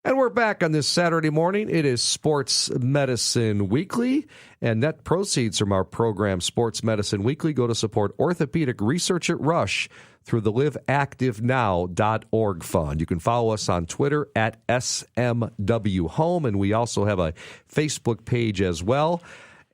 And we're back on this Saturday morning. It is Sports Medicine Weekly, and net proceeds from our program, Sports Medicine Weekly, go to support orthopedic research at Rush through the liveactivenow.org fund. You can follow us on Twitter at SMW Home, and we also have a Facebook page as well.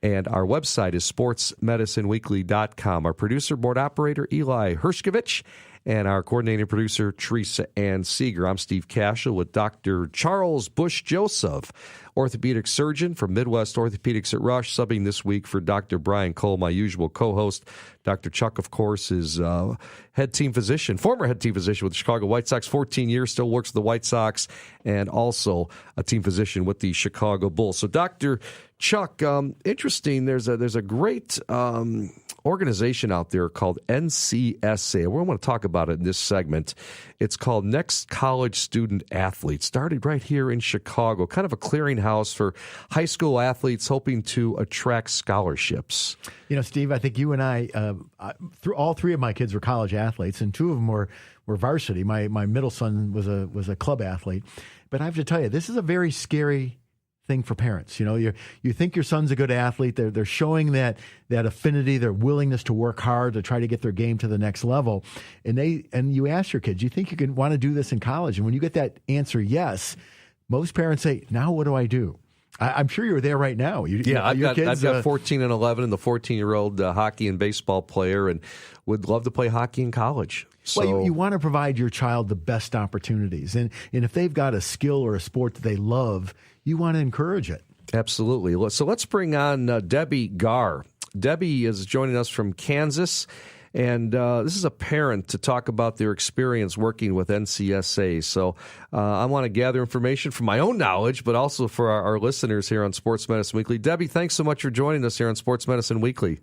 And our website is sportsmedicineweekly.com. Our producer, board operator, Eli Hershkovich, and our coordinating producer, Teresa Ann Seeger. I'm Steve Cashel with Dr. Charles Bush-Joseph, orthopedic surgeon from Midwest Orthopedics at Rush, subbing this week for Dr. Brian Cole, my usual co-host. Dr. Chuck, of course, is former head team physician with the Chicago White Sox, 14 years, still works for the White Sox, and also a team physician with the Chicago Bulls. So, Dr. Chuck, interesting, there's a great organization out there called NCSA. We want to talk about it in this segment. It's called Next College Student Athletes. Started right here in Chicago, kind of a clearinghouse for high school athletes hoping to attract scholarships. You know, Steve, I think you and I, through all three of my kids were college athletes, and two of them were varsity. My middle son was a club athlete. But I have to tell you, this is a very scary thing for parents. You know, you think your son's a good athlete. They're showing that affinity, their willingness to work hard to try to get their game to the next level. And you ask your kids, you think you can want to do this in college? And when you get that answer, yes, most parents say, now what do I do? I'm sure you're there right now. I've got 14 and 11 and the 14-year-old hockey and baseball player, and would love to play hockey in college. So, well, you want to provide your child the best opportunities. And if they've got a skill or a sport that they love, you want to encourage it. Absolutely. So let's bring on Debbie Garr. Debbie is joining us from Kansas, and this is a parent to talk about their experience working with NCSA. So I want to gather information from my own knowledge, but also for our listeners here on Sports Medicine Weekly. Debbie, thanks so much for joining us here on Sports Medicine Weekly.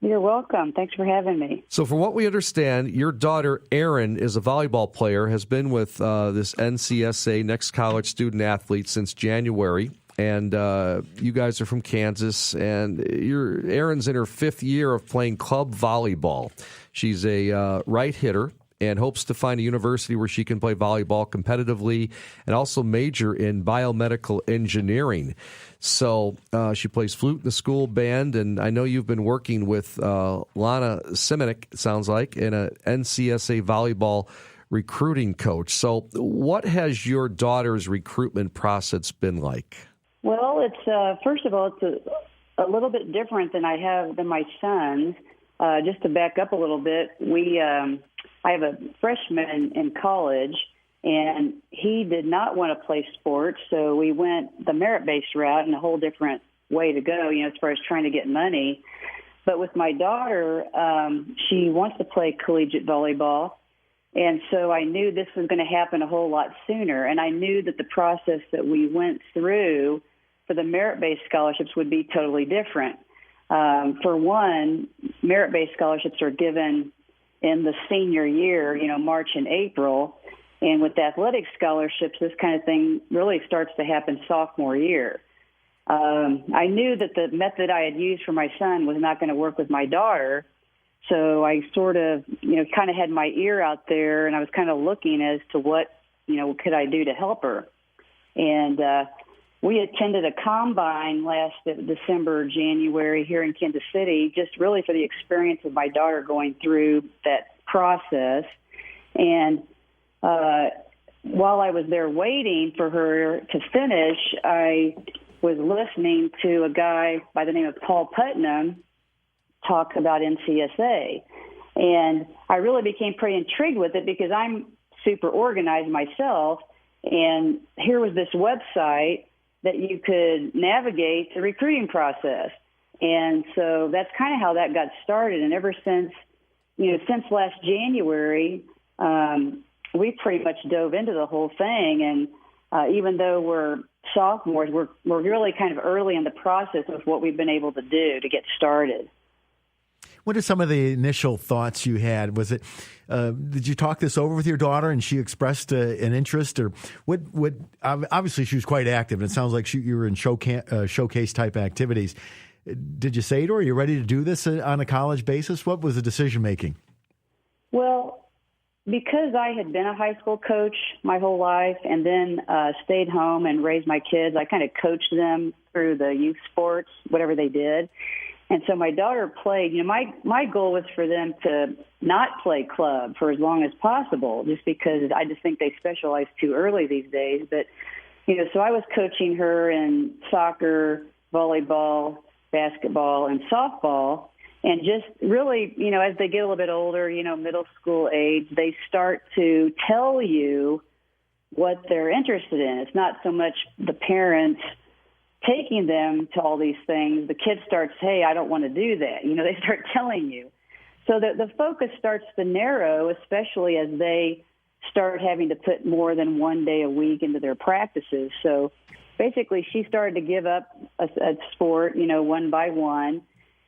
You're welcome. Thanks for having me. So from what we understand, your daughter, Erin, is a volleyball player, has been with this NCSA, Next College Student Athlete, since January. And you guys are from Kansas, and Erin's in her fifth year of playing club volleyball. She's a right hitter and hopes to find a university where she can play volleyball competitively and also major in biomedical engineering. So she plays flute in the school band, and I know you've been working with Lana Simonik, it sounds like, in an NCSA volleyball recruiting coach. So what has your daughter's recruitment process been like? Well, it's first of all, it's a little bit different than my son's. Just to back up a little bit, I have a freshman in college, and he did not want to play sports, so we went the merit-based route and a whole different way to go, as far as trying to get money. But with my daughter, she wants to play collegiate volleyball, and so I knew this was going to happen a whole lot sooner, and I knew that the process that we went through for the merit-based scholarships would be totally different. For one, merit-based scholarships are given in the senior year, March and April. And with athletic scholarships, this kind of thing really starts to happen sophomore year. I knew that the method I had used for my son was not going to work with my daughter. So I sort of, kind of had my ear out there, and I was kind of looking as to what, could I do to help her. And we attended a combine last December, January here in Kansas City, just really for the experience of my daughter going through that process. And while I was there waiting for her to finish, I was listening to a guy by the name of Paul Putnam talk about NCSA. And I really became pretty intrigued with it because I'm super organized myself. And here was this website that you could navigate the recruiting process. And so that's kind of how that got started. And ever since, since last January, we pretty much dove into the whole thing. And even though we're sophomores, we're really kind of early in the process of what we've been able to do to get started. What are some of the initial thoughts you had? Was it, did you talk this over with your daughter and she expressed an interest, or what, obviously she was quite active and it sounds like you were in showcase type activities. Did you say to her, are you ready to do this on a college basis? What was the decision making? Well, because I had been a high school coach my whole life and then stayed home and raised my kids, I kind of coached them through the youth sports, whatever they did. And so my daughter played. My goal was for them to not play club for as long as possible, just because I just think they specialize too early these days. But, so I was coaching her in soccer, volleyball, basketball, and softball. And just really, as they get a little bit older, middle school age, they start to tell you what they're interested in. It's not so much the parents taking them to all these things. The kid starts, hey, I don't want to do that. They start telling you. So the focus starts to narrow, especially as they start having to put more than one day a week into their practices. So basically she started to give up a sport, one by one.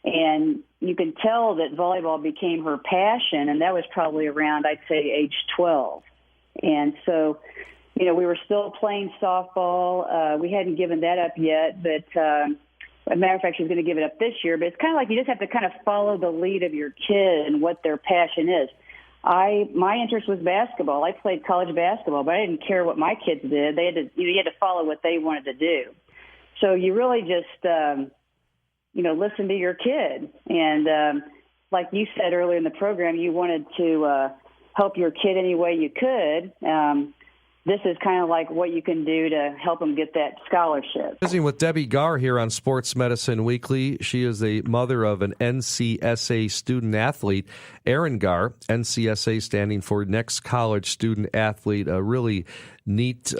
And you can tell that volleyball became her passion, and that was probably around, I'd say, age 12. And so, we were still playing softball. We hadn't given that up yet, but as a matter of fact, she's going to give it up this year. But it's kind of like you just have to kind of follow the lead of your kid and what their passion is. My interest was basketball. I played college basketball, but I didn't care what my kids did. They had to, you had to follow what they wanted to do. So you really just listen to your kid. And like you said earlier in the program, you wanted to help your kid any way you could. This is kind of like what you can do to help them get that scholarship. Visiting with Debbie Garr here on Sports Medicine Weekly. She is the mother of an NCSA student athlete, Erin Garr, NCSA standing for Next College Student Athlete, a really neat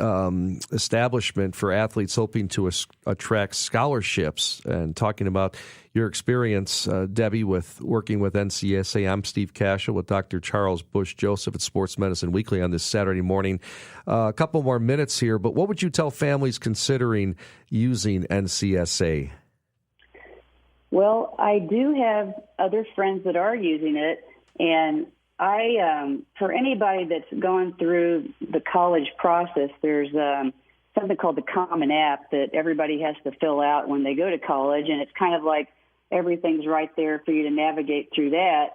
establishment for athletes hoping to attract scholarships. And talking about your experience, Debbie, with working with NCSA, I'm Steve Cashel with Dr. Charles Bush Joseph at Sports Medicine Weekly on this Saturday morning. A couple more minutes here, but what would you tell families considering using NCSA? Well, I do have other friends that are using it, and for anybody that's gone through the college process, there's something called the Common App that everybody has to fill out when they go to college, and it's kind of like everything's right there for you to navigate through that.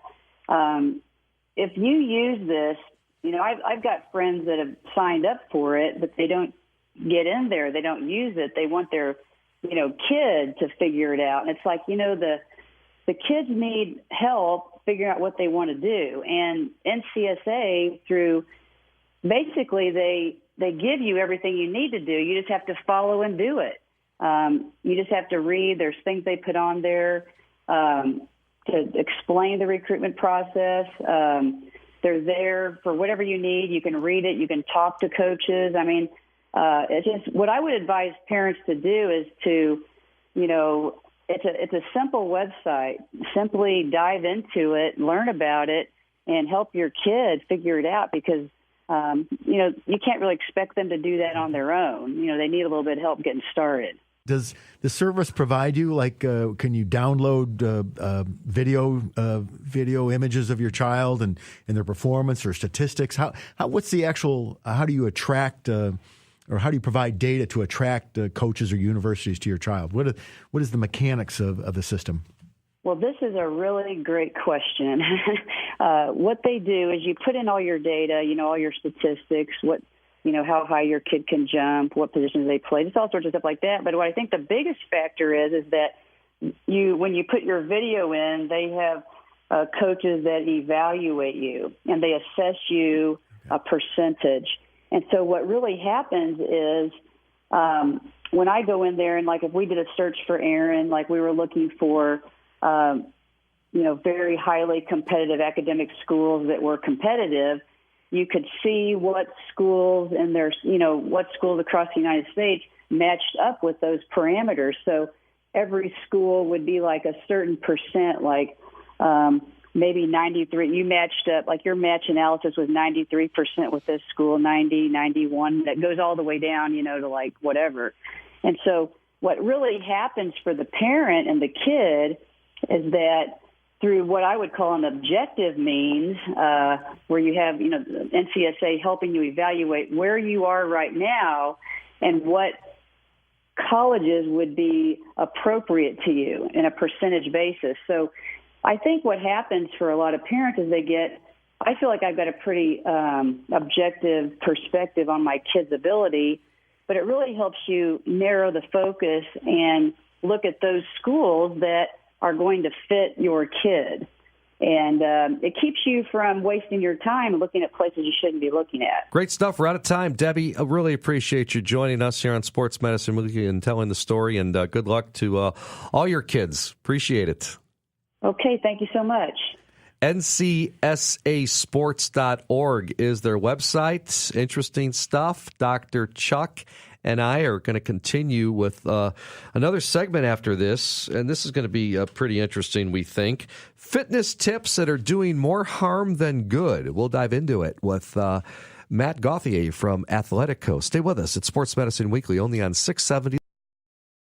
If you use this, I've got friends that have signed up for it, but they don't get in there. They don't use it. They want their, kid to figure it out. And it's like, the kids need help figuring out what they want to do. And NCSA, through basically they give you everything you need to do. You just have to follow and do it. You just have to read. There's things they put on there to explain the recruitment process. They're there for whatever you need. You can read it. You can talk to coaches. I mean, it's just what I would advise parents to do is to, it's a simple website. Simply dive into it, learn about it, and help your kid figure it out because, you can't really expect them to do that on their own. They need a little bit of help getting started. Does the service provide you, can you download video images of your child and their performance or statistics? What's the actual, how do you attract or how do you provide data to attract coaches or universities to your child? What is the mechanics of the system? Well, this is a really great question. What they do is you put in all your data, all your statistics, how high your kid can jump, what positions they play, just all sorts of stuff like that. But what I think the biggest factor is that when you put your video in, they have coaches that evaluate you, and they assess you a percentage. And so what really happens is when I go in there and, if we did a search for Erin, we were looking for, very highly competitive academic schools that were competitive, you could see what schools and what schools across the United States matched up with those parameters. So every school would be a certain percent, maybe 93. You matched up, your match analysis was 93% with this school, 90, 91. That goes all the way down, to whatever. And so what really happens for the parent and the kid is that through what I would call an objective means, where you have, NCSA helping you evaluate where you are right now and what colleges would be appropriate to you in a percentage basis. So I think what happens for a lot of parents is they get I feel like I've got a pretty objective perspective on my kid's ability, but it really helps you narrow the focus and look at those schools that are going to fit your kid. And it keeps you from wasting your time looking at places you shouldn't be looking at. Great stuff. We're out of time. Debbie, I really appreciate you joining us here on Sports Medicine Weekly and telling the story. And good luck to all your kids. Appreciate it. Okay, thank you so much. NCSAsports.org is their website. Interesting stuff. Dr. Chuck and I are going to continue with another segment after this, and this is going to be pretty interesting, we think. Fitness tips that are doing more harm than good. We'll dive into it with Matt Gauthier from Athletico. Stay with us at Sports Medicine Weekly, only on 670.